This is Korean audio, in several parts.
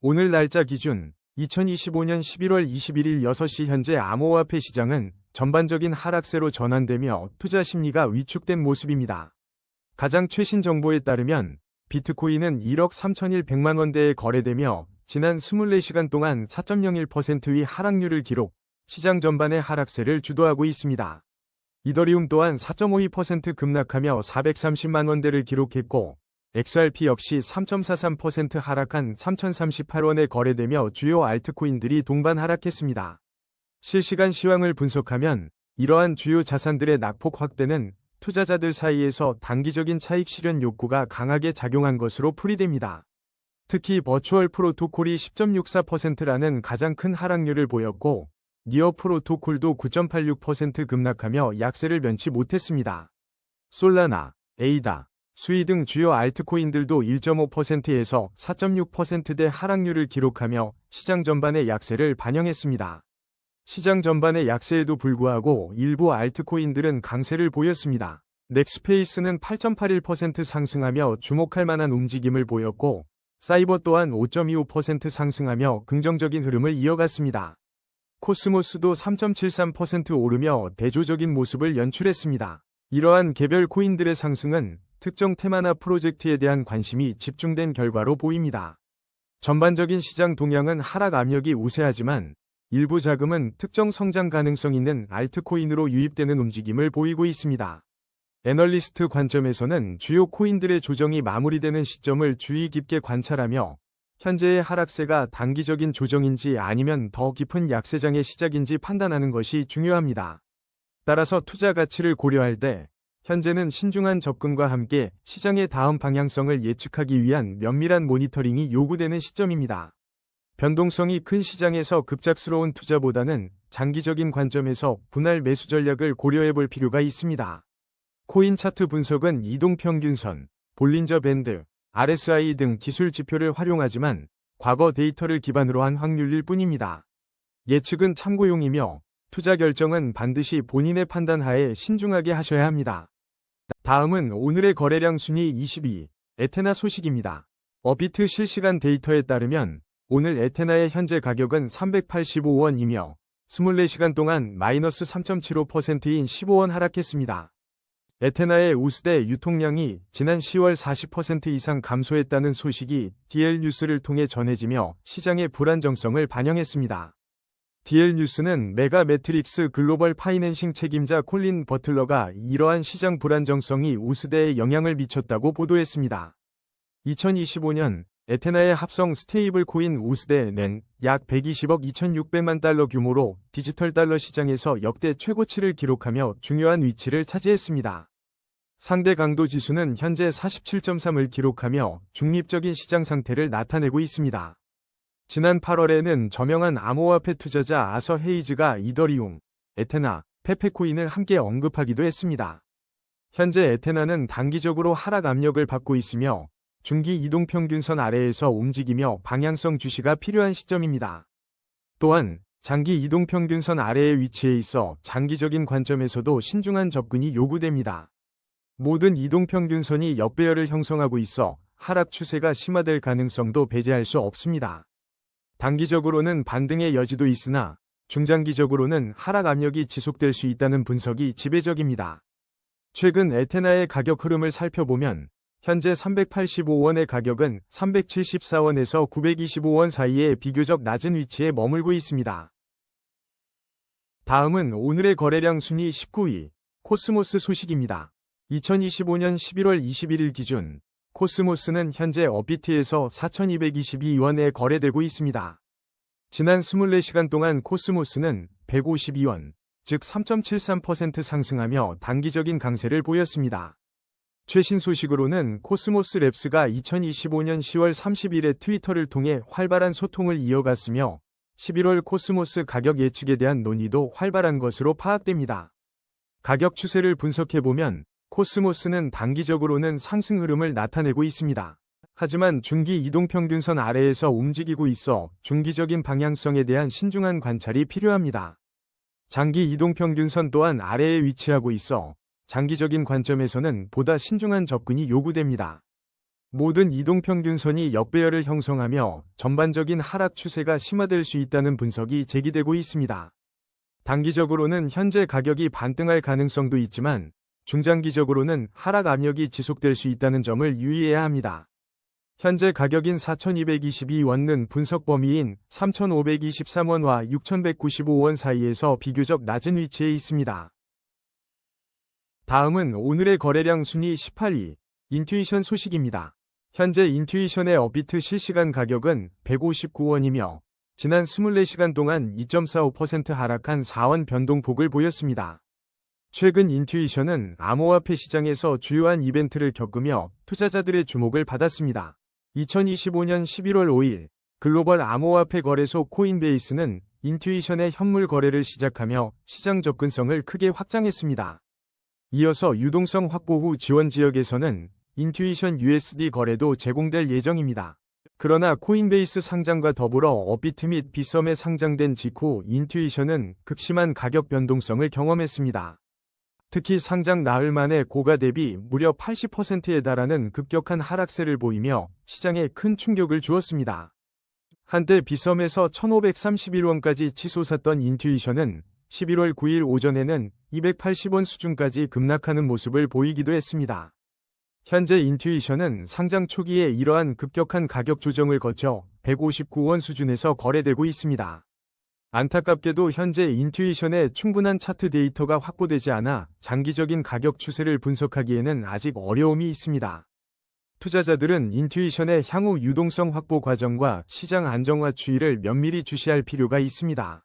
오늘 날짜 기준 2025년 11월 21일 6시 현재 암호화폐 시장은 전반적인 하락세로 전환되며 투자 심리가 위축된 모습입니다. 가장 최신 정보에 따르면 비트코인은 1억 3,100만 원대에 거래되며 지난 24시간 동안 4.01%의 하락률을 기록, 시장 전반의 하락세를 주도하고 있습니다. 이더리움 또한 4.52% 급락하며 430만 원대를 기록했고, XRP 역시 3.43% 하락한 3,038원에 거래되며 주요 알트코인들이 동반 하락했습니다. 실시간 시황을 분석하면 이러한 주요 자산들의 낙폭 확대는 투자자들 사이에서 단기적인 차익 실현 욕구가 강하게 작용한 것으로 풀이됩니다. 특히 버추얼 프로토콜이 10.64%라는 가장 큰 하락률을 보였고, 니어 프로토콜도 9.86% 급락하며 약세를 면치 못했습니다. 솔라나, 에이다, 수이 등 주요 알트코인들도 1.5%에서 4.6%대 하락률을 기록하며 시장 전반의 약세를 반영했습니다. 시장 전반의 약세에도 불구하고 일부 알트코인들은 강세를 보였습니다. 넥스페이스는 8.81% 상승하며 주목할 만한 움직임을 보였고, 사이버 또한 5.25% 상승하며 긍정적인 흐름을 이어갔습니다. 코스모스도 3.73% 오르며 대조적인 모습을 연출했습니다. 이러한 개별 코인들의 상승은 특정 테마나 프로젝트에 대한 관심이 집중된 결과로 보입니다. 전반적인 시장 동향은 하락 압력이 우세하지만 일부 자금은 특정 성장 가능성 있는 알트코인으로 유입되는 움직임을 보이고 있습니다. 애널리스트 관점에서는 주요 코인들의 조정이 마무리되는 시점을 주의 깊게 관찰하며 현재의 하락세가 단기적인 조정인지 아니면 더 깊은 약세장의 시작인지 판단하는 것이 중요합니다. 따라서 투자 가치를 고려할 때 현재는 신중한 접근과 함께 시장의 다음 방향성을 예측하기 위한 면밀한 모니터링이 요구되는 시점입니다. 변동성이 큰 시장에서 급작스러운 투자보다는 장기적인 관점에서 분할 매수 전략을 고려해 볼 필요가 있습니다. 코인 차트 분석은 이동평균선, 볼린저 밴드, RSI 등 기술 지표를 활용하지만 과거 데이터를 기반으로 한 확률일 뿐입니다. 예측은 참고용이며 투자 결정은 반드시 본인의 판단 하에 신중하게 하셔야 합니다. 다음은 오늘의 거래량 순위 22, 에테나 소식입니다. 업비트 실시간 데이터에 따르면 오늘 에테나의 현재 가격은 385원이며 24시간 동안 마이너스 3.75%인 15원 하락했습니다. 에테나의 우스대 유통량이 지난 10월 40% 이상 감소했다는 소식이 DL뉴스를 통해 전해지며 시장의 불안정성을 반영했습니다. DL뉴스는 메가매트릭스 글로벌 파이낸싱 책임자 콜린 버틀러가 이러한 시장 불안정성이 우스대에 영향을 미쳤다고 보도했습니다. 2025년 에테나의 합성 스테이블 코인 우스대는 약 120억 2,600만 달러 규모로 디지털 달러 시장에서 역대 최고치를 기록하며 중요한 위치를 차지했습니다. 상대 강도 지수는 현재 47.3을 기록하며 중립적인 시장 상태를 나타내고 있습니다. 지난 8월에는 저명한 암호화폐 투자자 아서 헤이즈가 이더리움, 에테나, 페페코인을 함께 언급하기도 했습니다. 현재 에테나는 단기적으로 하락 압력을 받고 있으며 중기 이동평균선 아래에서 움직이며 방향성 주시가 필요한 시점입니다. 또한 장기 이동평균선 아래의 위치에 있어 장기적인 관점에서도 신중한 접근이 요구됩니다. 모든 이동평균선이 역배열을 형성하고 있어 하락 추세가 심화될 가능성도 배제할 수 없습니다. 단기적으로는 반등의 여지도 있으나 중장기적으로는 하락 압력이 지속될 수 있다는 분석이 지배적입니다. 최근 에테나의 가격 흐름을 살펴보면 현재 385원의 가격은 374원에서 925원 사이에 비교적 낮은 위치에 머물고 있습니다. 다음은 오늘의 거래량 순위 19위, 코스모스 소식입니다. 2025년 11월 21일 기준 코스모스는 현재 업비트에서 4,222원에 거래되고 있습니다. 지난 24시간 동안 코스모스는 152원, 즉 3.73% 상승하며 단기적인 강세를 보였습니다. 최신 소식으로는 코스모스 랩스가 2025년 10월 30일에 트위터를 통해 활발한 소통을 이어갔으며 11월 코스모스 가격 예측에 대한 논의도 활발한 것으로 파악됩니다. 가격 추세를 분석해보면 코스모스는 단기적으로는 상승 흐름을 나타내고 있습니다. 하지만 중기 이동평균선 아래에서 움직이고 있어 중기적인 방향성에 대한 신중한 관찰이 필요합니다. 장기 이동평균선 또한 아래에 위치하고 있어 장기적인 관점에서는 보다 신중한 접근이 요구됩니다. 모든 이동평균선이 역배열을 형성하며 전반적인 하락 추세가 심화될 수 있다는 분석이 제기되고 있습니다. 단기적으로는 현재 가격이 반등할 가능성도 있지만 중장기적으로는 하락 압력이 지속될 수 있다는 점을 유의해야 합니다. 현재 가격인 4,222원은 분석 범위인 3,523원과 6,195원 사이에서 비교적 낮은 위치에 있습니다. 다음은 오늘의 거래량 순위 18위, 인투이션 소식입니다. 현재 인투이션의 업비트 실시간 가격은 159원이며 지난 24시간 동안 2.45% 하락한 4원 변동폭을 보였습니다. 최근 인투이션은 암호화폐 시장에서 주요한 이벤트를 겪으며 투자자들의 주목을 받았습니다. 2025년 11월 5일 글로벌 암호화폐 거래소 코인베이스는 인투이션의 현물 거래를 시작하며 시장 접근성을 크게 확장했습니다. 이어서 유동성 확보 후 지원 지역에서는 인투이션 USD 거래도 제공될 예정입니다. 그러나 코인베이스 상장과 더불어 업비트 및 비썸에 상장된 직후 인투이션은 극심한 가격 변동성을 경험했습니다. 특히 상장 나흘 만에 고가 대비 무려 80%에 달하는 급격한 하락세를 보이며 시장에 큰 충격을 주었습니다. 한때 비썸에서 1,531원까지 치솟았던 인투이션은 11월 9일 오전에는 280원 수준까지 급락하는 모습을 보이기도 했습니다. 현재 인투이션은 상장 초기에 이러한 급격한 가격 조정을 거쳐 159원 수준에서 거래되고 있습니다. 안타깝게도 현재 인투이션의 충분한 차트 데이터가 확보되지 않아 장기적인 가격 추세를 분석하기에는 아직 어려움이 있습니다. 투자자들은 인투이션의 향후 유동성 확보 과정과 시장 안정화 추이를 면밀히 주시할 필요가 있습니다.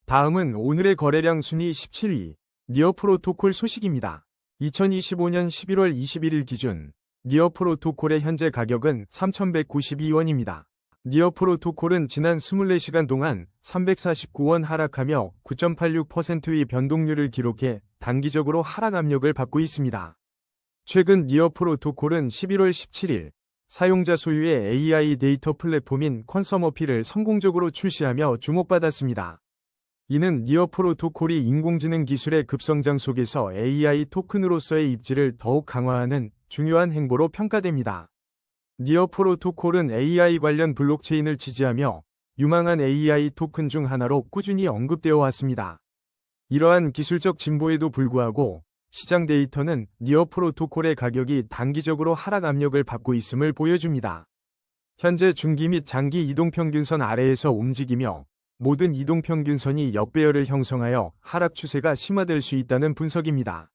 다음은 오늘의 거래량 순위 17위, 니어 프로토콜 소식입니다. 2025년 11월 21일 기준 니어 프로토콜의 현재 가격은 3,192원입니다. 니어 프로토콜은 지난 24시간 동안 349원 하락하며 9.86%의 변동률을 기록해 단기적으로 하락 압력을 받고 있습니다. 최근 니어 프로토콜은 11월 17일 사용자 소유의 AI 데이터 플랫폼인 컨서머피를 성공적으로 출시하며 주목받았습니다. 이는 니어 프로토콜이 인공지능 기술의 급성장 속에서 AI 토큰으로서의 입지를 더욱 강화하는 중요한 행보로 평가됩니다. 니어 프로토콜은 AI 관련 블록체인을 지지하며 유망한 AI 토큰 중 하나로 꾸준히 언급되어 왔습니다. 이러한 기술적 진보에도 불구하고 시장 데이터는 니어 프로토콜의 가격이 단기적으로 하락 압력을 받고 있음을 보여줍니다. 현재 중기 및 장기 이동평균선 아래에서 움직이며 모든 이동평균선이 역배열을 형성하여 하락 추세가 심화될 수 있다는 분석입니다.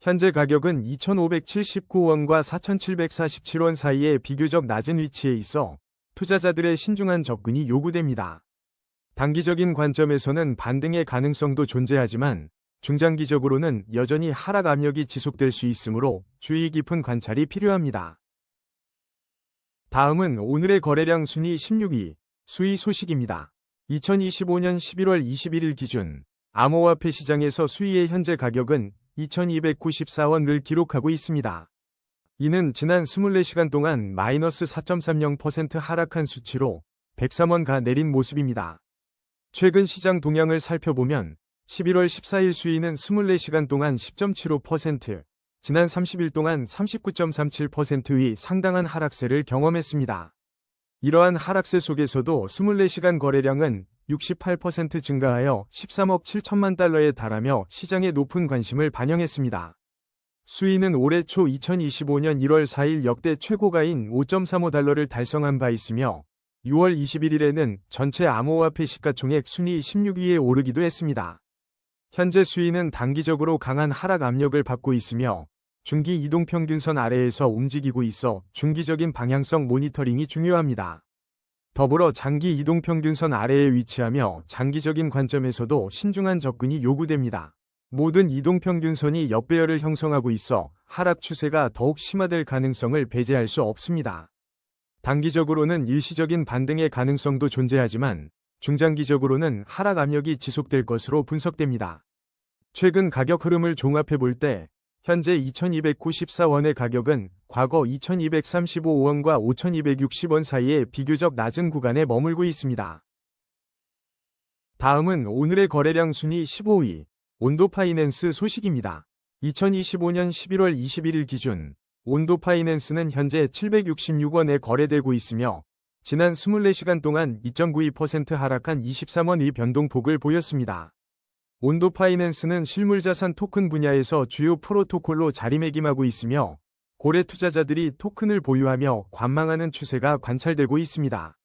현재 가격은 2,579원과 4,747원 사이의 비교적 낮은 위치에 있어 투자자들의 신중한 접근이 요구됩니다. 단기적인 관점에서는 반등의 가능성도 존재하지만 중장기적으로는 여전히 하락 압력이 지속될 수 있으므로 주의 깊은 관찰이 필요합니다. 다음은 오늘의 거래량 순위 16위, 수의 소식입니다. 2025년 11월 21일 기준 암호화폐 시장에서 수의의 현재 가격은 2,294원을 기록하고 있습니다. 이는 지난 24시간 동안 마이너스 4.30% 하락한 수치로 103원가 내린 모습입니다. 최근 시장 동향을 살펴보면 11월 14일 수의는 24시간 동안 10.75%, 지난 30일 동안 39.37%의 상당한 하락세를 경험했습니다. 이러한 하락세 속에서도 24시간 거래량은 68% 증가하여 13억 7천만 달러에 달하며 시장의 높은 관심을 반영했습니다. 수의는 올해 초 2025년 1월 4일 역대 최고가인 5.35달러를 달성한 바 있으며 6월 21일에는 전체 암호화폐 시가총액 순위 16위에 오르기도 했습니다. 현재 수의는 단기적으로 강한 하락 압력을 받고 있으며 중기 이동평균선 아래에서 움직이고 있어 중기적인 방향성 모니터링이 중요합니다. 더불어 장기 이동평균선 아래에 위치하며 장기적인 관점에서도 신중한 접근이 요구됩니다. 모든 이동평균선이 역배열을 형성하고 있어 하락 추세가 더욱 심화될 가능성을 배제할 수 없습니다. 단기적으로는 일시적인 반등의 가능성도 존재하지만 중장기적으로는 하락 압력이 지속될 것으로 분석됩니다. 최근 가격 흐름을 종합해 볼 때 현재 2,294원의 가격은 과거 2,235원과 5,260원 사이의 비교적 낮은 구간에 머물고 있습니다. 다음은 오늘의 거래량 순위 15위, 온도 파이낸스 소식입니다. 2025년 11월 21일 기준 온도 파이낸스는 현재 766원에 거래되고 있으며 지난 24시간 동안 2.92% 하락한 23원의 변동폭을 보였습니다. 온도 파이낸스는 실물자산 토큰 분야에서 주요 프로토콜로 자리매김하고 있으며 고래 투자자들이 토큰을 보유하며 관망하는 추세가 관찰되고 있습니다.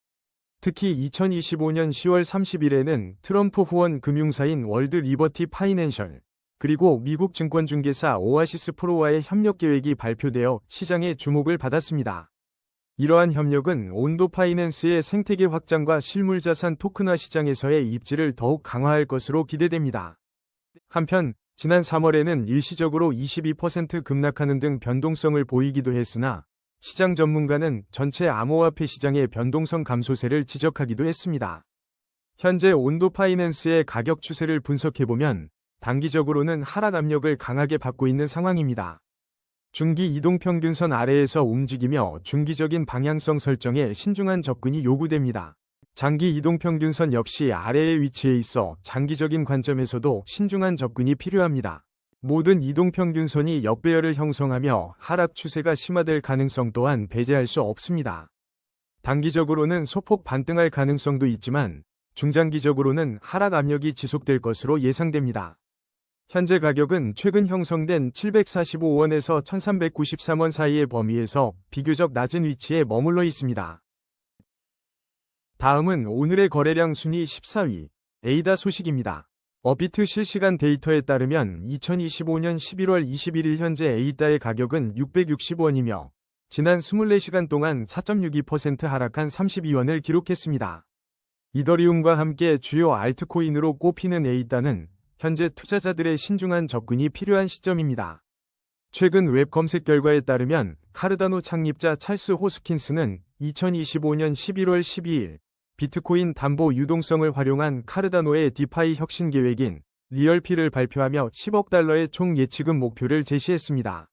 특히 2025년 10월 30일에는 트럼프 후원 금융사인 월드 리버티 파이낸셜 그리고 미국 증권중개사 오아시스 프로와의 협력 계획이 발표되어 시장의 주목을 받았습니다. 이러한 협력은 온도 파이낸스의 생태계 확장과 실물자산 토큰화 시장에서의 입지를 더욱 강화할 것으로 기대됩니다. 한편 지난 3월에는 일시적으로 22% 급락하는 등 변동성을 보이기도 했으나 시장 전문가는 전체 암호화폐 시장의 변동성 감소세를 지적하기도 했습니다. 현재 온도 파이낸스의 가격 추세를 분석해보면 단기적으로는 하락 압력을 강하게 받고 있는 상황입니다. 중기 이동평균선 아래에서 움직이며 중기적인 방향성 설정에 신중한 접근이 요구됩니다. 장기 이동평균선 역시 아래에 위치해 있어 장기적인 관점에서도 신중한 접근이 필요합니다. 모든 이동평균선이 역배열을 형성하며 하락 추세가 심화될 가능성 또한 배제할 수 없습니다. 단기적으로는 소폭 반등할 가능성도 있지만 중장기적으로는 하락 압력이 지속될 것으로 예상됩니다. 현재 가격은 최근 형성된 745원에서 1393원 사이의 범위에서 비교적 낮은 위치에 머물러 있습니다. 다음은 오늘의 거래량 순위 14위, 에이다 소식입니다. 업비트 실시간 데이터에 따르면 2025년 11월 21일 현재 에이다의 가격은 660원이며 지난 24시간 동안 4.62% 하락한 32원을 기록했습니다. 이더리움과 함께 주요 알트코인으로 꼽히는 에이다는 현재 투자자들의 신중한 접근이 필요한 시점입니다. 최근 웹 검색 결과에 따르면 카르다노 창립자 찰스 호스킨스는 2025년 11월 12일 비트코인 담보 유동성을 활용한 카르다노의 디파이 혁신 계획인 리얼피를 발표하며 10억 달러의 총 예치금 목표를 제시했습니다.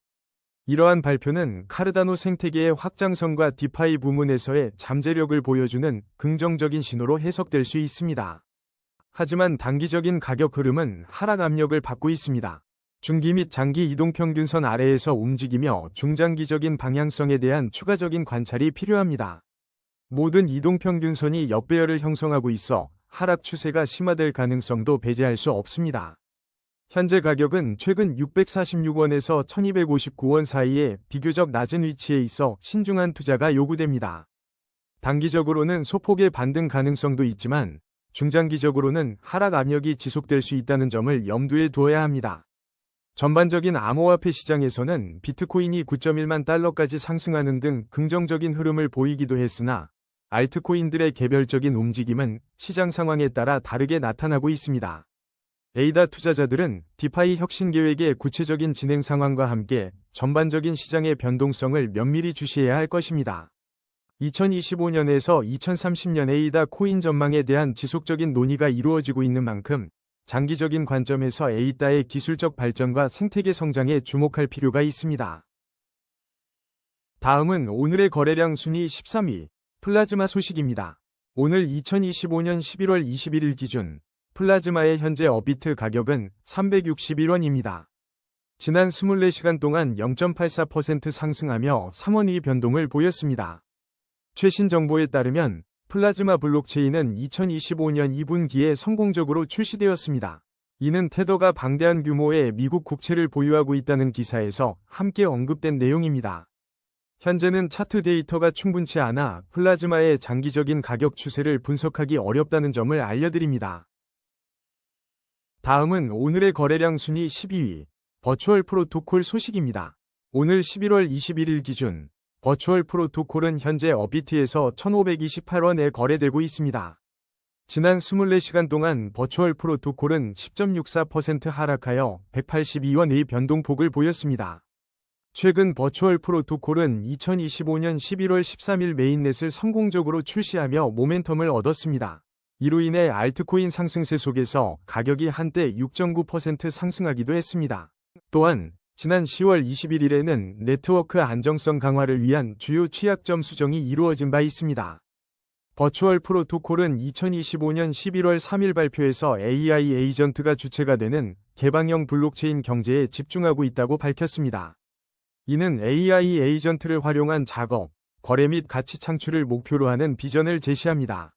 이러한 발표는 카르다노 생태계의 확장성과 디파이 부문에서의 잠재력을 보여주는 긍정적인 신호로 해석될 수 있습니다. 하지만 단기적인 가격 흐름은 하락 압력을 받고 있습니다. 중기 및 장기 이동평균선 아래에서 움직이며 중장기적인 방향성에 대한 추가적인 관찰이 필요합니다. 모든 이동평균선이 역배열을 형성하고 있어 하락 추세가 심화될 가능성도 배제할 수 없습니다. 현재 가격은 최근 646원에서 1259원 사이에 비교적 낮은 위치에 있어 신중한 투자가 요구됩니다. 단기적으로는 소폭의 반등 가능성도 있지만 중장기적으로는 하락 압력이 지속될 수 있다는 점을 염두에 두어야 합니다. 전반적인 암호화폐 시장에서는 비트코인이 9.1만 달러까지 상승하는 등 긍정적인 흐름을 보이기도 했으나 알트코인들의 개별적인 움직임은 시장 상황에 따라 다르게 나타나고 있습니다. 에이다 투자자들은 디파이 혁신 계획의 구체적인 진행 상황과 함께 전반적인 시장의 변동성을 면밀히 주시해야 할 것입니다. 2025년에서 2030년 에이다 코인 전망에 대한 지속적인 논의가 이루어지고 있는 만큼 장기적인 관점에서 에이다의 기술적 발전과 생태계 성장에 주목할 필요가 있습니다. 다음은 오늘의 거래량 순위 13위, 플라즈마 소식입니다. 오늘 2025년 11월 21일 기준 플라즈마의 현재 업비트 가격은 361원입니다. 지난 24시간 동안 0.84% 상승하며 3원의 변동을 보였습니다. 최신 정보에 따르면 플라즈마 블록체인은 2025년 2분기에 성공적으로 출시되었습니다. 이는 테더가 방대한 규모의 미국 국채를 보유하고 있다는 기사에서 함께 언급된 내용입니다. 현재는 차트 데이터가 충분치 않아 플라즈마의 장기적인 가격 추세를 분석하기 어렵다는 점을 알려드립니다. 다음은 오늘의 거래량 순위 12위, 버추얼 프로토콜 소식입니다. 오늘 11월 21일 기준 버추얼 프로토콜은 현재 업비트에서 1528원에 거래되고 있습니다. 지난 24시간 동안 버추얼 프로토콜은 10.64% 하락하여 182원의 변동폭을 보였습니다. 최근 버추얼 프로토콜은 2025년 11월 13일 메인넷을 성공적으로 출시하며 모멘텀을 얻었습니다. 이로 인해 알트코인 상승세 속에서 가격이 한때 6.9% 상승하기도 했습니다. 또한 지난 10월 21일에는 네트워크 안정성 강화를 위한 주요 취약점 수정이 이루어진 바 있습니다. 버추얼 프로토콜은 2025년 11월 3일 발표에서 AI 에이전트가 주체가 되는 개방형 블록체인 경제에 집중하고 있다고 밝혔습니다. 이는 AI 에이전트를 활용한 작업, 거래 및 가치 창출을 목표로 하는 비전을 제시합니다.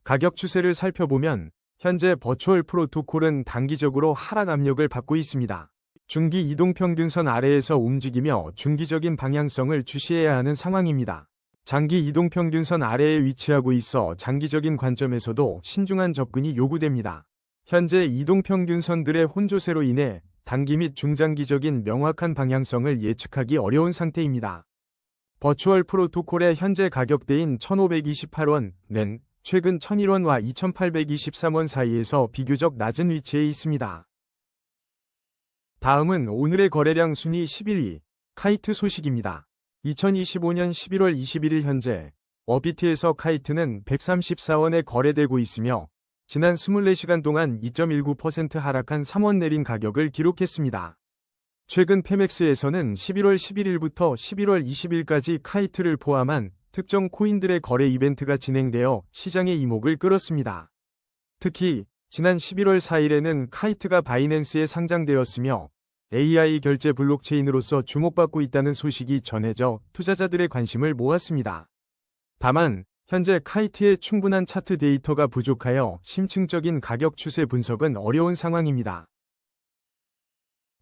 가격 추세를 살펴보면 현재 버추얼 프로토콜은 단기적으로 하락 압력을 받고 있습니다. 중기 이동평균선 아래에서 움직이며 중기적인 방향성을 주시해야 하는 상황입니다. 장기 이동평균선 아래에 위치하고 있어 장기적인 관점에서도 신중한 접근이 요구됩니다. 현재 이동평균선들의 혼조세로 인해 단기 및 중장기적인 명확한 방향성을 예측하기 어려운 상태입니다. 버추얼 프로토콜의 현재 가격대인 1528원은 최근 1001원과 2823원 사이에서 비교적 낮은 위치에 있습니다. 다음은 오늘의 거래량 순위 11위, 카이트 소식입니다. 2025년 11월 21일 현재 어비트에서 카이트는 134원에 거래되고 있으며 지난 24시간 동안 2.19% 하락한 3원 내린 가격을 기록했습니다. 최근 페맥스에서는 11월 11일부터 11월 20일까지 카이트를 포함한 특정 코인들의 거래 이벤트가 진행되어 시장의 이목을 끌었습니다. 특히 지난 11월 4일에는 카이트가 바이낸스에 상장되었으며 AI 결제 블록체인으로서 주목받고 있다는 소식이 전해져 투자자들의 관심을 모았습니다. 다만 현재 카이트의 충분한 차트 데이터가 부족하여 심층적인 가격 추세 분석은 어려운 상황입니다.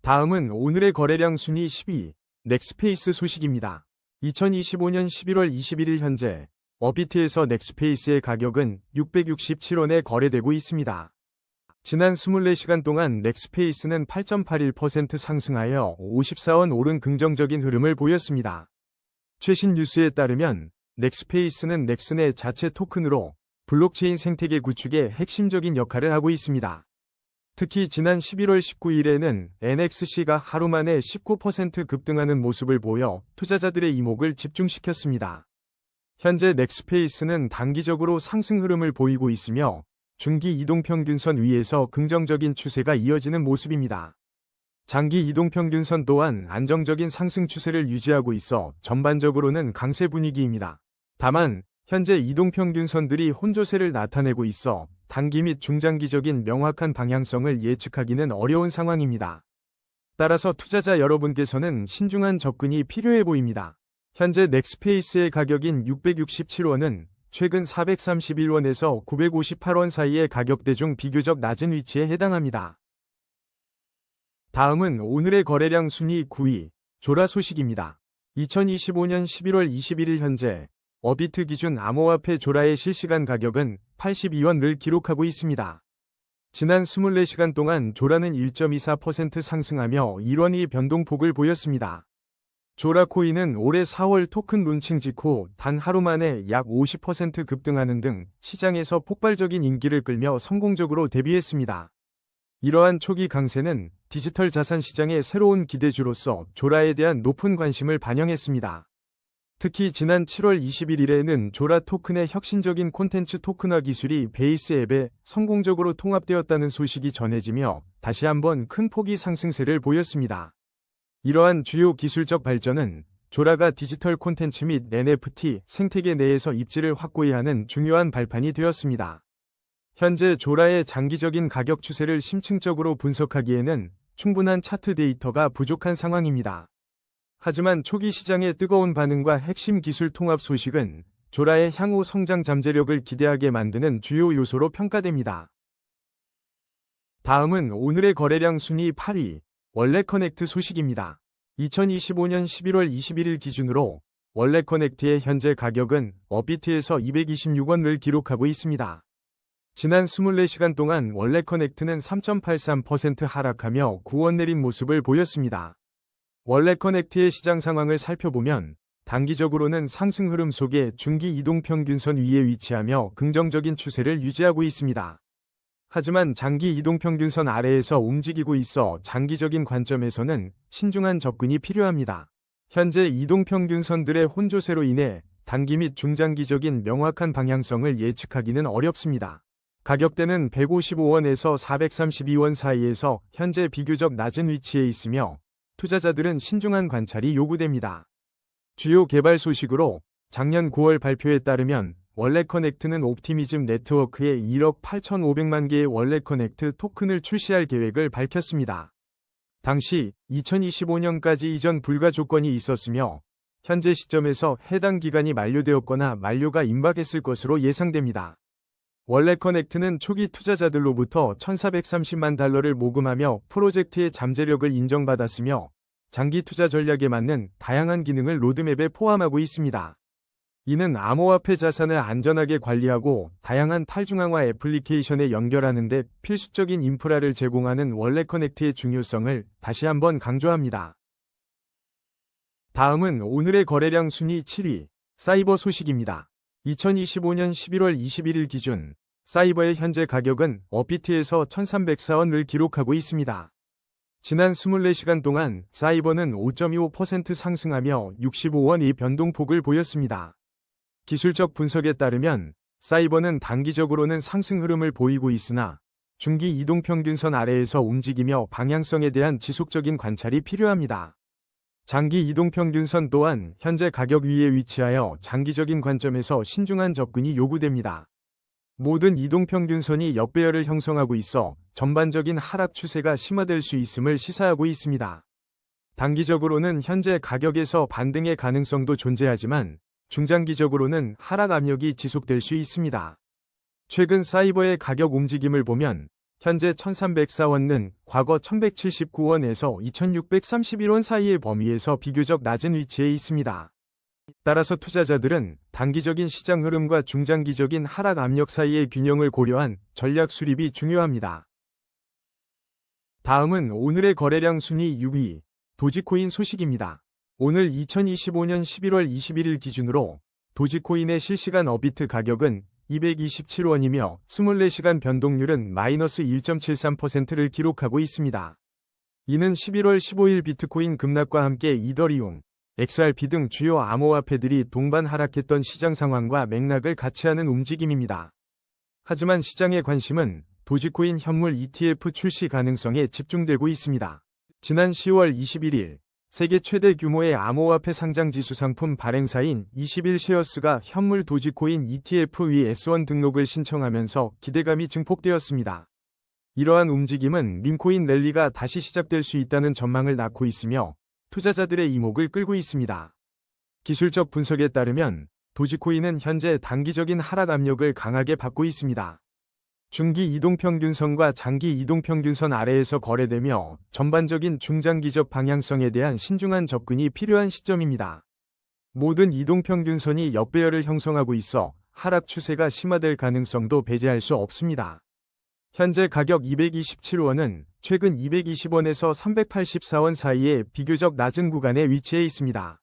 다음은 오늘의 거래량 순위 10위, 넥스페이스 소식입니다. 2025년 11월 21일 현재 어비트에서 넥스페이스의 가격은 667원에 거래되고 있습니다. 지난 24시간 동안 넥스페이스는 8.81% 상승하여 54원 오른 긍정적인 흐름을 보였습니다. 최신 뉴스에 따르면 넥스페이스는 넥슨의 자체 토큰으로 블록체인 생태계 구축에 핵심적인 역할을 하고 있습니다. 특히 지난 11월 19일에는 NXC가 하루 만에 19% 급등하는 모습을 보여 투자자들의 이목을 집중시켰습니다. 현재 넥스페이스는 단기적으로 상승 흐름을 보이고 있으며 중기 이동평균선 위에서 긍정적인 추세가 이어지는 모습입니다. 장기 이동평균선 또한 안정적인 상승 추세를 유지하고 있어 전반적으로는 강세 분위기입니다. 다만 현재 이동평균선들이 혼조세를 나타내고 있어 단기 및 중장기적인 명확한 방향성을 예측하기는 어려운 상황입니다. 따라서 투자자 여러분께서는 신중한 접근이 필요해 보입니다. 현재 넥스페이스의 가격인 667원은 최근 431원에서 958원 사이의 가격대 중 비교적 낮은 위치에 해당합니다. 다음은 오늘의 거래량 순위 9위, 조라 소식입니다. 2025년 11월 21일 현재 어비트 기준 암호화폐 조라의 실시간 가격은 82원을 기록하고 있습니다. 지난 24시간 동안 조라는 1.24% 상승하며 1원의 변동폭을 보였습니다. 조라 코인은 올해 4월 토큰 론칭 직후 단 하루 만에 약 50% 급등하는 등 시장에서 폭발적인 인기를 끌며 성공적으로 데뷔했습니다. 이러한 초기 강세는 디지털 자산 시장의 새로운 기대주로서 조라에 대한 높은 관심을 반영했습니다. 특히 지난 7월 21일에는 조라 토큰의 혁신적인 콘텐츠 토큰화 기술이 베이스 앱에 성공적으로 통합되었다는 소식이 전해지며 다시 한번 큰 폭의 상승세를 보였습니다. 이러한 주요 기술적 발전은 조라가 디지털 콘텐츠 및 NFT 생태계 내에서 입지를 확고히 하는 중요한 발판이 되었습니다. 현재 조라의 장기적인 가격 추세를 심층적으로 분석하기에는 충분한 차트 데이터가 부족한 상황입니다. 하지만 초기 시장의 뜨거운 반응과 핵심 기술 통합 소식은 조라의 향후 성장 잠재력을 기대하게 만드는 주요 요소로 평가됩니다. 다음은 오늘의 거래량 순위 8위, 월렛커넥트 소식입니다. 2025년 11월 21일 기준으로 월렛커넥트의 현재 가격은 어비트에서 226원을 기록하고 있습니다. 지난 24시간 동안 월렛커넥트는 3.83% 하락하며 9원 내린 모습을 보였습니다. 월렛커넥트의 시장 상황을 살펴보면 단기적으로는 상승 흐름 속에 중기 이동평균선 위에 위치하며 긍정적인 추세를 유지하고 있습니다. 하지만 장기 이동평균선 아래에서 움직이고 있어 장기적인 관점에서는 신중한 접근이 필요합니다. 현재 이동평균선들의 혼조세로 인해 단기 및 중장기적인 명확한 방향성을 예측하기는 어렵습니다. 가격대는 155원에서 432원 사이에서 현재 비교적 낮은 위치에 있으며 투자자들은 신중한 관찰이 요구됩니다. 주요 개발 소식으로 작년 9월 발표에 따르면 월렛커넥트는 옵티미즘 네트워크에 1억 8,500만 개의 월렛커넥트 토큰을 출시할 계획을 밝혔습니다. 당시 2025년까지 이전 불가 조건이 있었으며 현재 시점에서 해당 기간이 만료되었거나 만료가 임박했을 것으로 예상됩니다. 월레커넥트는 초기 투자자들로부터 1,430만 달러를 모금하며 프로젝트의 잠재력을 인정받았으며 장기 투자 전략에 맞는 다양한 기능을 로드맵에 포함하고 있습니다. 이는 암호화폐 자산을 안전하게 관리하고 다양한 탈중앙화 애플리케이션에 연결하는 데 필수적인 인프라를 제공하는 월레커넥트의 중요성을 다시 한번 강조합니다. 다음은 오늘의 거래량 순위 7위, 사이버 소식입니다. 2025년 11월 21일 기준 사이버의 현재 가격은 업비트에서 1,304원을 기록하고 있습니다. 지난 24시간 동안 사이버는 5.25% 상승하며 65원의 변동폭을 보였습니다. 기술적 분석에 따르면 사이버는 단기적으로는 상승 흐름을 보이고 있으나 중기 이동평균선 아래에서 움직이며 방향성에 대한 지속적인 관찰이 필요합니다. 장기 이동평균선 또한 현재 가격 위에 위치하여 장기적인 관점에서 신중한 접근이 요구됩니다. 모든 이동평균선이 역배열을 형성하고 있어 전반적인 하락 추세가 심화될 수 있음을 시사하고 있습니다. 단기적으로는 현재 가격에서 반등의 가능성도 존재하지만 중장기적으로는 하락 압력이 지속될 수 있습니다. 최근 사이버의 가격 움직임을 보면 현재 1,304원은 과거 1,179원에서 2,631원 사이의 범위에서 비교적 낮은 위치에 있습니다. 따라서 투자자들은 단기적인 시장 흐름과 중장기적인 하락 압력 사이의 균형을 고려한 전략 수립이 중요합니다. 다음은 오늘의 거래량 순위 6위, 도지코인 소식입니다. 오늘 2025년 11월 21일 기준으로 도지코인의 실시간 업비트 가격은 227원이며 24시간 변동률은 마이너스 1.73%를 기록하고 있습니다. 이는 11월 15일 비트코인 급락과 함께 이더리움, XRP 등 주요 암호화폐들이 동반 하락했던 시장 상황과 맥락을 같이 하는 움직임입니다. 하지만 시장의 관심은 도지코인 현물 ETF 출시 가능성에 집중되고 있습니다. 지난 10월 21일 세계 최대 규모의 암호화폐 상장지수 상품 발행사인 21쉐어스가 현물 도지코인 ETF 위 S1 등록을 신청하면서 기대감이 증폭되었습니다. 이러한 움직임은 밈코인 랠리가 다시 시작될 수 있다는 전망을 낳고 있으며 투자자들의 이목을 끌고 있습니다. 기술적 분석에 따르면 도지코인은 현재 단기적인 하락 압력을 강하게 받고 있습니다. 중기 이동평균선과 장기 이동평균선 아래에서 거래되며 전반적인 중장기적 방향성에 대한 신중한 접근이 필요한 시점입니다. 모든 이동평균선이 역배열을 형성하고 있어 하락 추세가 심화될 가능성도 배제할 수 없습니다. 현재 가격 227원은 최근 220원에서 384원 사이의 비교적 낮은 구간에 위치해 있습니다.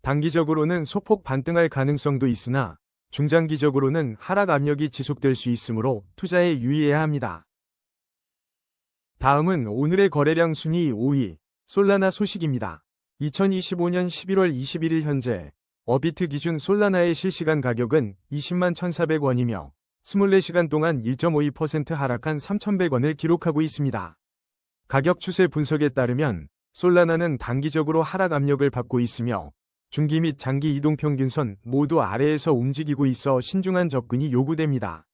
단기적으로는 소폭 반등할 가능성도 있으나 중장기적으로는 하락 압력이 지속될 수 있으므로 투자에 유의해야 합니다. 다음은 오늘의 거래량 순위 5위, 솔라나 소식입니다. 2025년 11월 21일 현재 업비트 기준 솔라나의 실시간 가격은 20만 1,400원이며 24시간 동안 1.52% 하락한 3,100원을 기록하고 있습니다. 가격 추세 분석에 따르면 솔라나는 단기적으로 하락 압력을 받고 있으며 중기 및 장기 이동평균선 모두 아래에서 움직이고 있어 신중한 접근이 요구됩니다.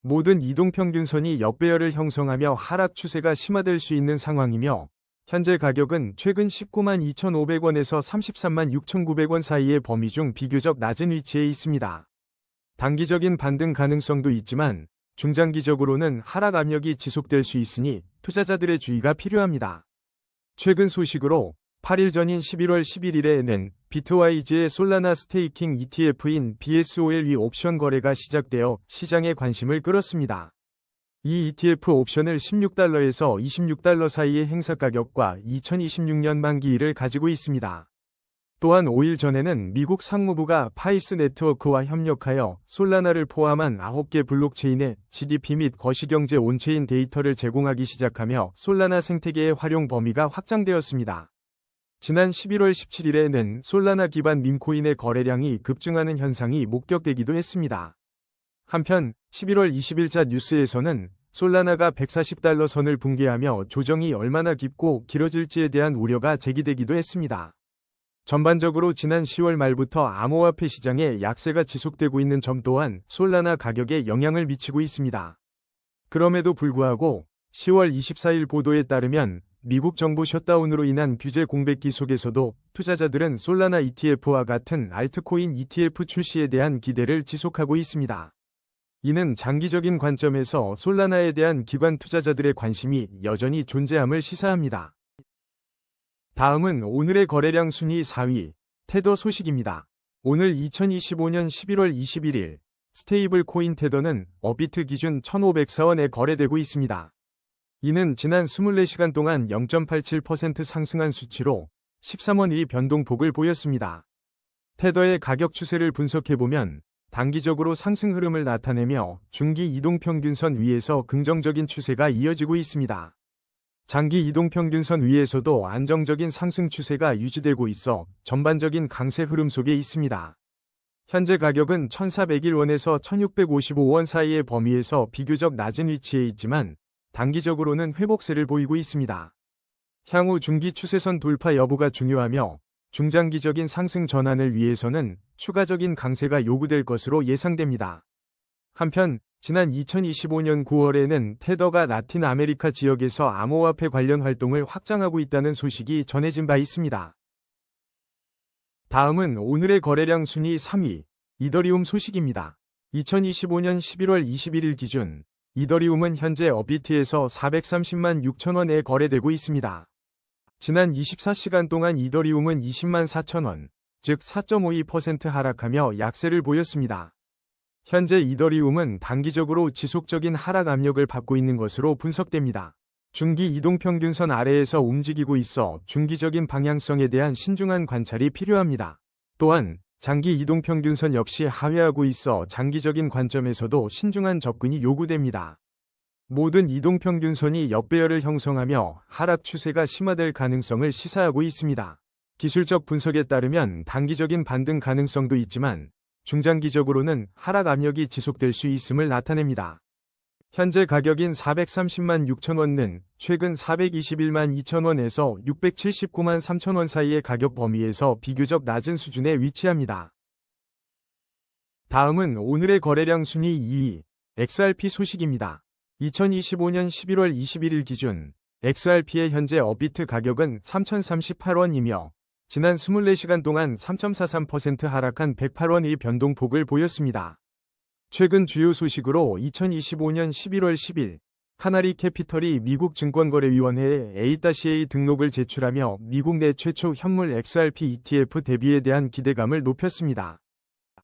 모든 이동평균선이 역배열을 형성하며 하락 추세가 심화될 수 있는 상황이며 현재 가격은 최근 19만 2,500원에서 33만 6,900원 사이의 범위 중 비교적 낮은 위치에 있습니다. 단기적인 반등 가능성도 있지만 중장기적으로는 하락 압력이 지속될 수 있으니 투자자들의 주의가 필요합니다. 최근 소식으로 8일 전인 11월 11일에는 비트와이즈의 솔라나 스테이킹 ETF인 BSOL 위 옵션 거래가 시작되어 시장의 관심을 끌었습니다. 이 ETF 옵션을 16달러에서 26달러 사이의 행사 가격과 2026년 만기일을 가지고 있습니다. 또한 5일 전에는 미국 상무부가 파이스 네트워크와 협력하여 솔라나를 포함한 9개 블록체인의 GDP 및 거시경제 온체인 데이터를 제공하기 시작하며 솔라나 생태계의 활용 범위가 확장되었습니다. 지난 11월 17일에는 솔라나 기반 밈코인의 거래량이 급증하는 현상이 목격되기도 했습니다. 한편 11월 20일자 뉴스에서는 솔라나가 140달러 선을 붕괴하며 조정이 얼마나 깊고 길어질지에 대한 우려가 제기되기도 했습니다. 전반적으로 지난 10월 말부터 암호화폐 시장에 약세가 지속되고 있는 점 또한 솔라나 가격에 영향을 미치고 있습니다. 그럼에도 불구하고 10월 24일 보도에 따르면 미국 정부 셧다운으로 인한 규제 공백기 속에서도 투자자들은 솔라나 ETF와 같은 알트코인 ETF 출시에 대한 기대를 지속하고 있습니다. 이는 장기적인 관점에서 솔라나에 대한 기관 투자자들의 관심이 여전히 존재함을 시사합니다. 다음은 오늘의 거래량 순위 4위, 테더 소식입니다. 오늘 2025년 11월 21일, 스테이블 코인 테더는 업비트 기준 1,504원에 거래되고 있습니다. 이는 지난 24시간 동안 0.87% 상승한 수치로 13원 변동폭을 보였습니다. 테더의 가격 추세를 분석해보면 단기적으로 상승 흐름을 나타내며 중기 이동평균선 위에서 긍정적인 추세가 이어지고 있습니다. 장기 이동평균선 위에서도 안정적인 상승 추세가 유지되고 있어 전반적인 강세 흐름 속에 있습니다. 현재 가격은 1,401원에서 1,655원 사이의 범위에서 비교적 낮은 위치에 있지만 단기적으로는 회복세를 보이고 있습니다. 향후 중기 추세선 돌파 여부가 중요하며 중장기적인 상승 전환을 위해서는 추가적인 강세가 요구될 것으로 예상됩니다. 한편 지난 2025년 9월에는 테더가 라틴 아메리카 지역에서 암호화폐 관련 활동을 확장하고 있다는 소식이 전해진 바 있습니다. 다음은 오늘의 거래량 순위 3위, 이더리움 소식입니다. 2025년 11월 21일 기준 이더리움은 현재 업비트에서 430만 6천원에 거래되고 있습니다. 지난 24시간 동안 이더리움은 20만 4천원, 즉 4.52% 하락하며 약세를 보였습니다. 현재 이더리움은 단기적으로 지속적인 하락 압력을 받고 있는 것으로 분석됩니다. 중기 이동평균선 아래에서 움직이고 있어 중기적인 방향성에 대한 신중한 관찰이 필요합니다. 또한 장기 이동평균선 역시 하회하고 있어 장기적인 관점에서도 신중한 접근이 요구됩니다. 모든 이동평균선이 역배열을 형성하며 하락 추세가 심화될 가능성을 시사하고 있습니다. 기술적 분석에 따르면 단기적인 반등 가능성도 있지만 중장기적으로는 하락 압력이 지속될 수 있음을 나타냅니다. 현재 가격인 430만 6천원은 최근 421만 2천원에서 679만 3천원 사이의 가격 범위에서 비교적 낮은 수준에 위치합니다. 다음은 오늘의 거래량 순위 2위, XRP 소식입니다. 2025년 11월 21일 기준 XRP의 현재 업비트 가격은 3,038원이며 지난 24시간 동안 3.43% 하락한 108원의 변동폭을 보였습니다. 최근 주요 소식으로 2025년 11월 10일 카나리 캐피털이 미국 증권거래위원회에 A-A 등록을 제출하며 미국 내 최초 현물 XRP ETF 대비에 대한 기대감을 높였습니다.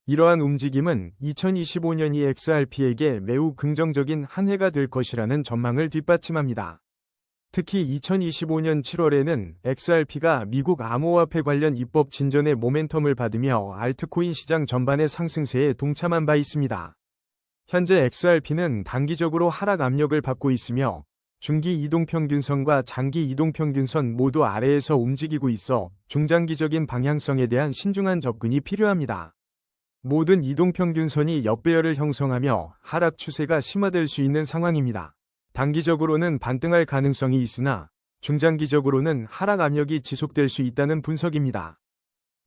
이러한 움직임은 2025년이 XRP에게 매우 긍정적인 한 해가 될 것이라는 전망을 뒷받침합니다. 특히 2025년 7월에는 XRP가 미국 암호화폐 관련 입법 진전의 모멘텀을 받으며 알트코인 시장 전반의 상승세에 동참한 바 있습니다. 현재 XRP는 단기적으로 하락 압력을 받고 있으며 중기 이동평균선과 장기 이동평균선 모두 아래에서 움직이고 있어 중장기적인 방향성에 대한 신중한 접근이 필요합니다. 모든 이동평균선이 역배열을 형성하며 하락 추세가 심화될 수 있는 상황입니다. 단기적으로는 반등할 가능성이 있으나 중장기적으로는 하락 압력이 지속될 수 있다는 분석입니다.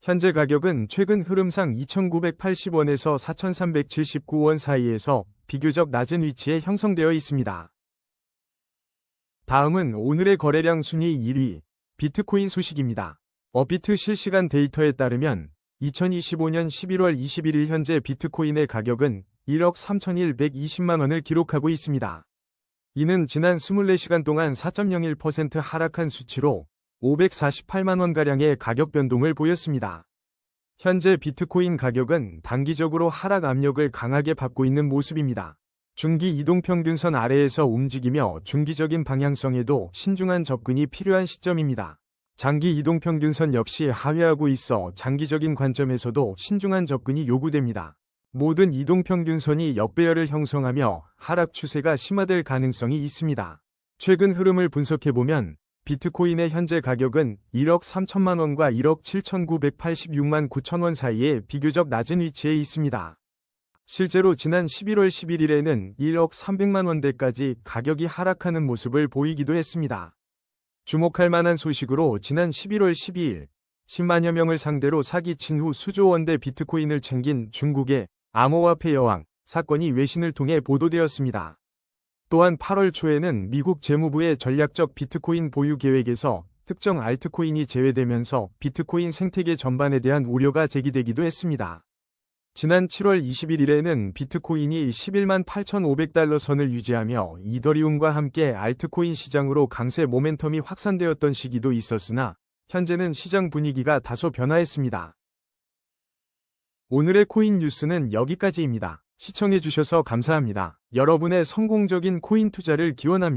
현재 가격은 최근 흐름상 2,980원에서 4,379원 사이에서 비교적 낮은 위치에 형성되어 있습니다. 다음은 오늘의 거래량 순위 1위, 비트코인 소식입니다. 업비트 실시간 데이터에 따르면 2025년 11월 21일 현재 비트코인의 가격은 1억 3,120만원을 기록하고 있습니다. 이는 지난 24시간 동안 4.01% 하락한 수치로 548만원가량의 가격 변동을 보였습니다. 현재 비트코인 가격은 단기적으로 하락 압력을 강하게 받고 있는 모습입니다. 중기 이동평균선 아래에서 움직이며 중기적인 방향성에도 신중한 접근이 필요한 시점입니다. 장기 이동평균선 역시 하회하고 있어 장기적인 관점에서도 신중한 접근이 요구됩니다. 모든 이동평균선이 역배열을 형성하며 하락 추세가 심화될 가능성이 있습니다. 최근 흐름을 분석해보면 비트코인의 현재 가격은 1억 3천만 원과 1억 7,986만 9천원 사이에 비교적 낮은 위치에 있습니다. 실제로 지난 11월 11일에는 1억 300만 원대까지 가격이 하락하는 모습을 보이기도 했습니다. 주목할 만한 소식으로 지난 11월 12일 10만여 명을 상대로 사기친 후 수조 원대 비트코인을 챙긴 중국의 암호화폐 여왕 사건이 외신을 통해 보도되었습니다. 또한 8월 초에는 미국 재무부의 전략적 비트코인 보유 계획에서 특정 알트코인이 제외되면서 비트코인 생태계 전반에 대한 우려가 제기되기도 했습니다. 지난 7월 21일에는 비트코인이 11만 8,500달러 선을 유지하며 이더리움과 함께 알트코인 시장으로 강세 모멘텀이 확산되었던 시기도 있었으나 현재는 시장 분위기가 다소 변화했습니다. 오늘의 코인 뉴스는 여기까지입니다. 시청해주셔서 감사합니다. 여러분의 성공적인 코인 투자를 기원합니다.